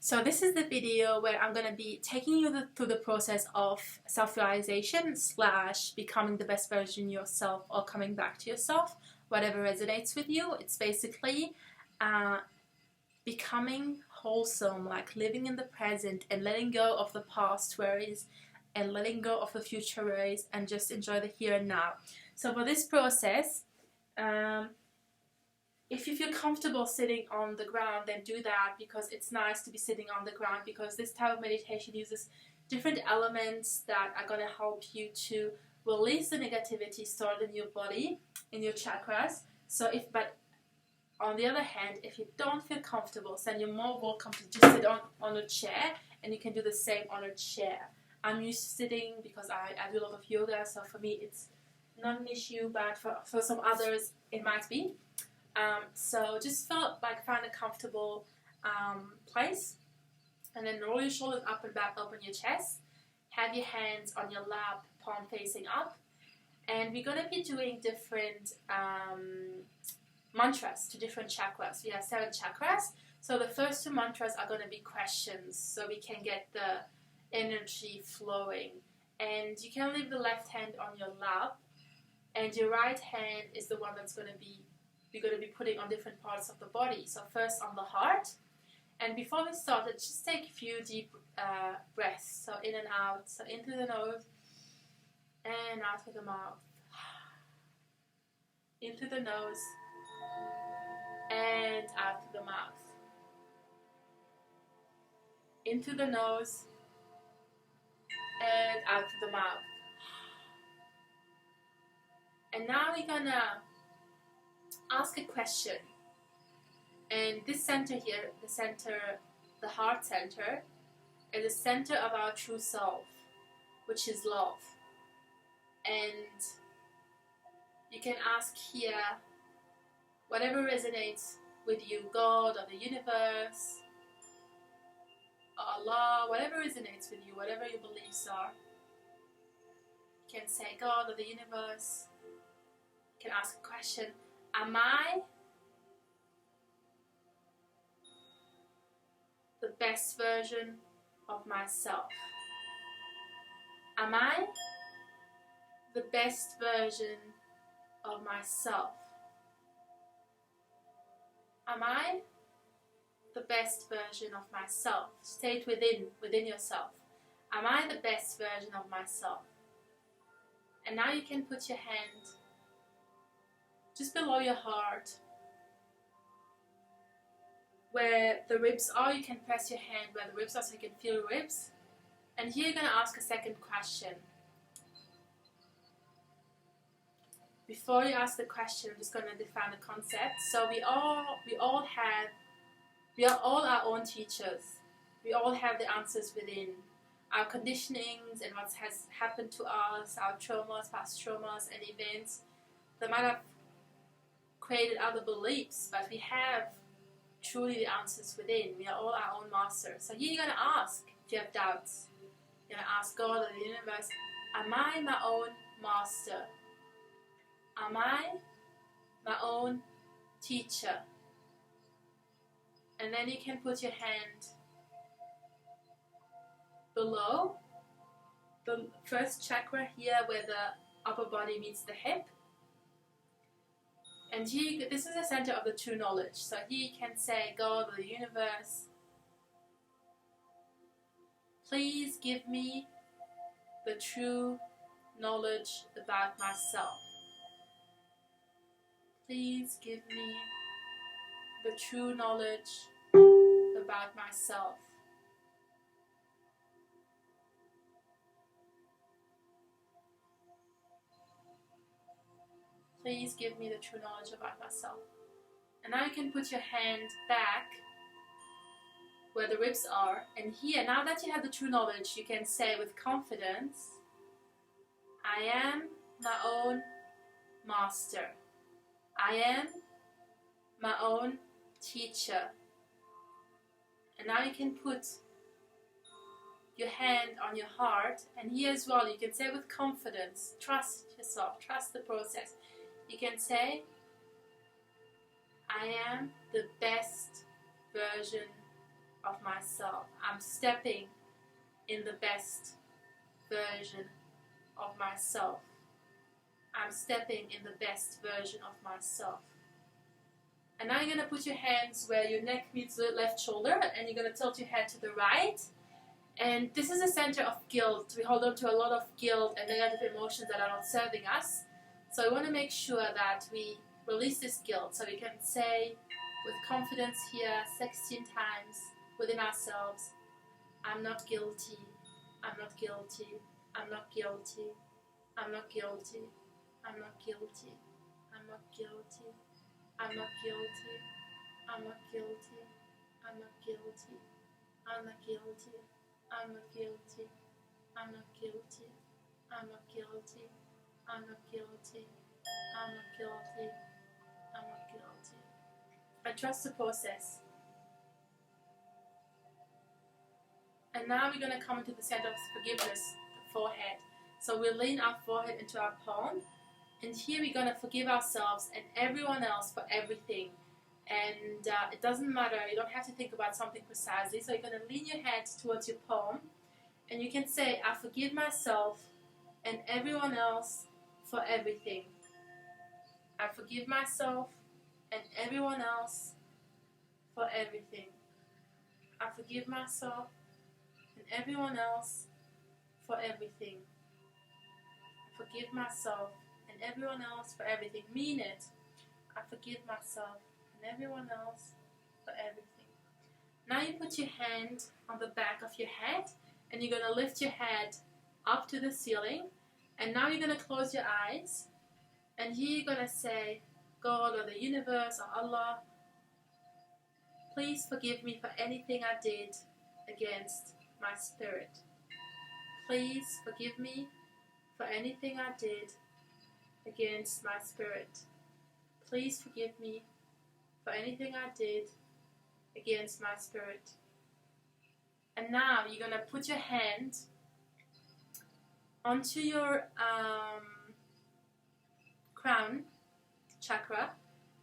So this is the video where I'm going to be taking you through the process of self-realization / becoming the best version of yourself or coming back to yourself, whatever resonates with you. It's basically becoming wholesome, like living in the present and letting go of the past worries and letting go of the future worries and just enjoy the here and now. So for this process, if you feel comfortable sitting on the ground, then do that, because it's nice to be sitting on the ground, because this type of meditation uses different elements that are going to help you to release the negativity stored in your body, in your chakras. But on the other hand, if you don't feel comfortable, then you're more welcome to just sit on a chair, and you can do the same on a chair. I'm used to sitting because I do a lot of yoga, so for me it's not an issue, but for some others it might be. So just find a comfortable place, and then roll your shoulders up and back, open your chest, have your hands on your lap, palm facing up, and we're going to be doing different mantras to different chakras. We have 7 chakras, so the first 2 mantras are going to be questions, so we can get the energy flowing. And you can leave the left hand on your lap, and your right hand is the one that's we're going to be putting on different parts of the body. So first on the heart. And before we start, let's just take a few deep breaths. So in and out. So in through the nose and out through the mouth. In through the nose and out through the mouth. In through the nose and out through the mouth. And now we're going to ask a question, and this center here, the heart center, is the center of our true self, which is love. And you can ask here whatever resonates with you, God or the universe or Allah, whatever resonates with you, whatever your beliefs are. You can say God or the universe. You can ask a question. Am I the best version of myself? Am I the best version of myself? Am I the best version of myself? Say it within yourself. Am I the best version of myself? And now you can put your hand just below your heart, where the ribs are. You can press your hand where the ribs are so you can feel the ribs. And here you're going to ask a second question. Before you ask the question, I'm just going to define the concept. So we are all our own teachers. We all have the answers within. Our conditionings and what has happened to us, our traumas, past traumas and events, they might have created other beliefs, but we have truly the answers within. We are all our own masters. So here you're going to ask, if you have doubts, you're going to ask God or the universe, am I my own master? Am I my own teacher? And then you can put your hand below the first chakra here, where the upper body meets the hip. And here, this is the center of the true knowledge. So here you can say, God or the universe, please give me the true knowledge about myself. Please give me the true knowledge about myself. Please give me the true knowledge about myself. And now you can put your hand back where the ribs are. And here, now that you have the true knowledge, you can say with confidence, I am my own master. I am my own teacher. And now you can put your hand on your heart. And here as well, you can say with confidence, trust yourself, trust the process. You can say, I am the best version of myself. I'm stepping in the best version of myself. I'm stepping in the best version of myself. And now you're going to put your hands where your neck meets the left shoulder, and you're going to tilt your head to the right. And this is a center of guilt. We hold on to a lot of guilt and negative emotions that are not serving us. So we want to make sure that we release this guilt. So we can say with confidence here 16 times within ourselves, I'm not guilty, I'm not guilty, I'm not guilty, I'm not guilty, I'm not guilty, I'm not guilty, I'm not guilty, I'm not guilty, I'm not guilty, I'm not guilty, I'm not guilty, I'm not guilty, I'm not guilty, I'm not guilty, I'm not guilty, I'm not guilty. I trust the process. And now we're going to come into the center of forgiveness, the forehead. So we'll lean our forehead into our palm. And here we're going to forgive ourselves and everyone else for everything. And it doesn't matter, you don't have to think about something precisely. So you're going to lean your head towards your palm. And you can say, I forgive myself and everyone else for everything. I forgive myself and everyone else for everything. I forgive myself and everyone else for everything. I forgive myself and everyone else for everything. Mean it. I forgive myself and everyone else for everything. Now you put your hand on the back of your head and you're going to lift your head up to the ceiling. And now you're going to close your eyes. And here you're going to say, God or the universe or Allah, please forgive me for anything I did against my spirit. Please forgive me for anything I did against my spirit. Please forgive me for anything I did against my spirit. And now you're going to put your hand onto your crown chakra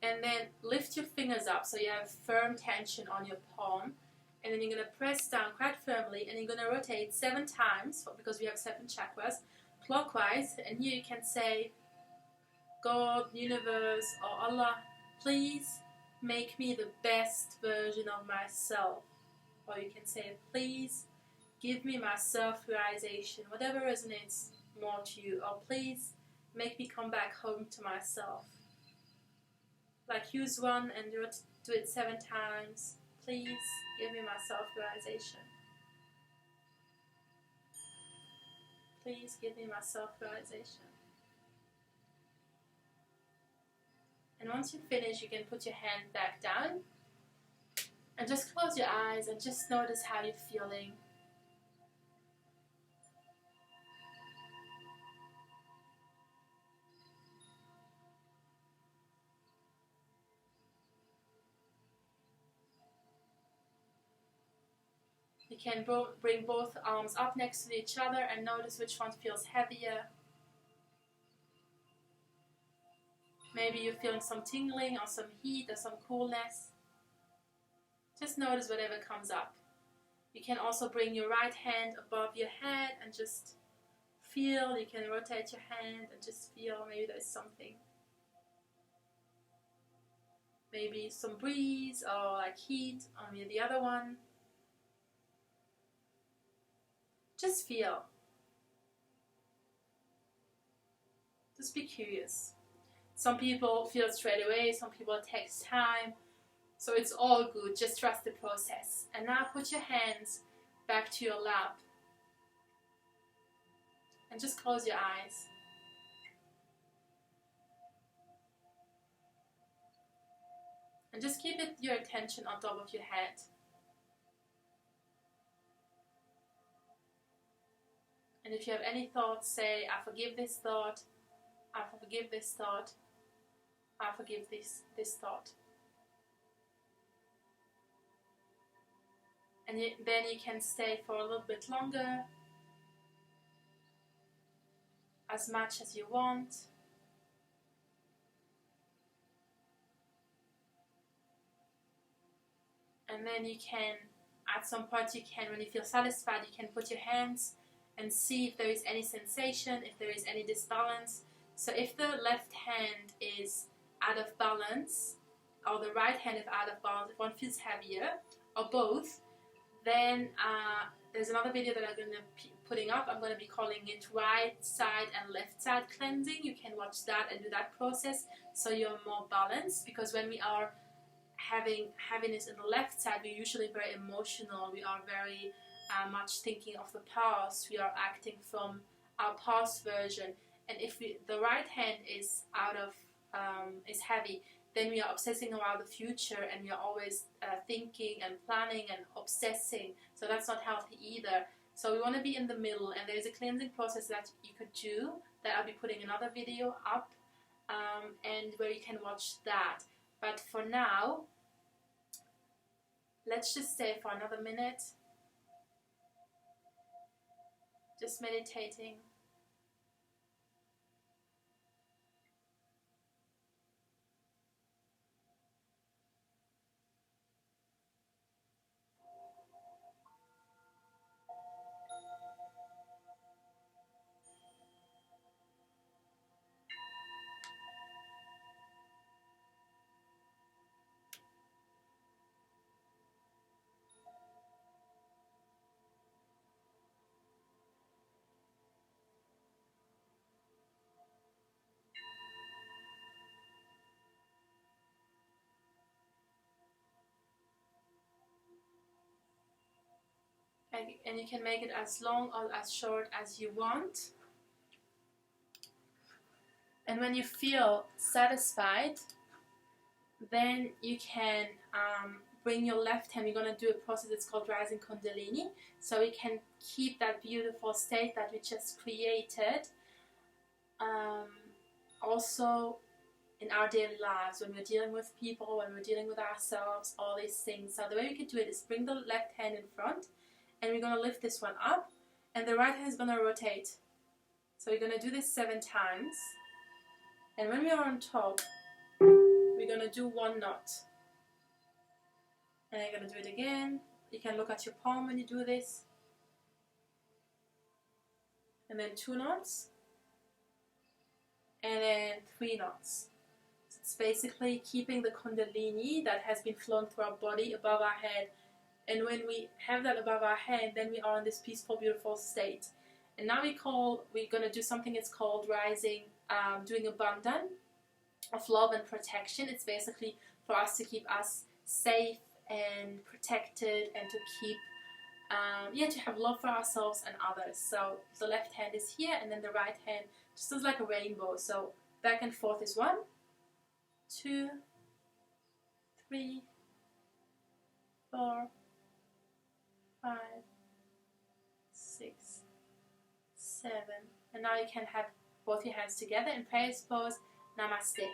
and then lift your fingers up so you have firm tension on your palm. And then you're going to press down quite firmly and you're going to rotate 7 times because we have 7 chakras clockwise. And here you can say, God, universe, or Allah, please make me the best version of myself. Or you can say, please give me my self-realization, whatever resonates more to you. Or please make me come back home to myself. Like use one and do it 7 times. Please give me my self-realization. Please give me my self-realization. And once you finish, you can put your hand back down and just close your eyes and just notice how you're feeling. You can bring both arms up next to each other and notice which one feels heavier. Maybe you're feeling some tingling or some heat or some coolness. Just notice whatever comes up. You can also bring your right hand above your head and just feel. You can rotate your hand and just feel maybe there's something. Maybe some breeze or like heat on the other one. Just feel. Just be curious. Some people feel straight away, some people it takes time. So it's all good, just trust the process. And now put your hands back to your lap. And just close your eyes. And just keep your attention on top of your head. And if you have any thoughts, say, I forgive this thought, I forgive this thought, I forgive this thought. And then you can stay for a little bit longer, as much as you want. And then you can at some point you can, when you feel satisfied, you can put your hands and see if there is any sensation, if there is any disbalance. So if the left hand is out of balance, or the right hand is out of balance, if one feels heavier, or both, then there's another video that I'm going to be putting up. I'm going to be calling it right side and left side cleansing. You can watch that and do that process so you're more balanced, because when we are having heaviness in the left side, we're usually very emotional. We are very much thinking of the past. We are acting from our past version. And if the right hand is is heavy, then we are obsessing around the future, and we are always thinking and planning and obsessing. So that's not healthy either. So we want to be in the middle, and there's a cleansing process that you could do that I'll be putting another video up, and where you can watch that. But for now, let's just stay for another minute, just meditating. And you can make it as long or as short as you want. And when you feel satisfied, then you can bring your left hand. We're going to do a process that's called rising kundalini, so we can keep that beautiful state that we just created also in our daily lives, when we're dealing with people, when we're dealing with ourselves, all these things. So the way we can do it is bring the left hand in front, and we're going to lift this one up, and the right hand is going to rotate. So we're going to do this 7 times, and when we are on top, we're going to do 1 knot, and I'm going to do it again. You can look at your palm when you do this, and then 2 knots, and then 3 knots. So it's basically keeping the kundalini that has been flowing through our body above our head. And when we have that above our head, then we are in this peaceful, beautiful state. And now we're going to do something it's called rising, doing a bandhan of love and protection. It's basically for us to keep us safe and protected, and to keep, to have love for ourselves and others. So the left hand is here, and then the right hand just looks like a rainbow. So back and forth is 1, 2, 3, 4, 5, 6, 7. And now you can have both your hands together in prayer pose. Namaste.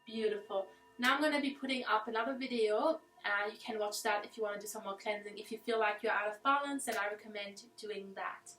Beautiful. Now I'm going to be putting up another video. You can watch that if you want to do some more cleansing. If you feel like you're out of balance, then I recommend doing that.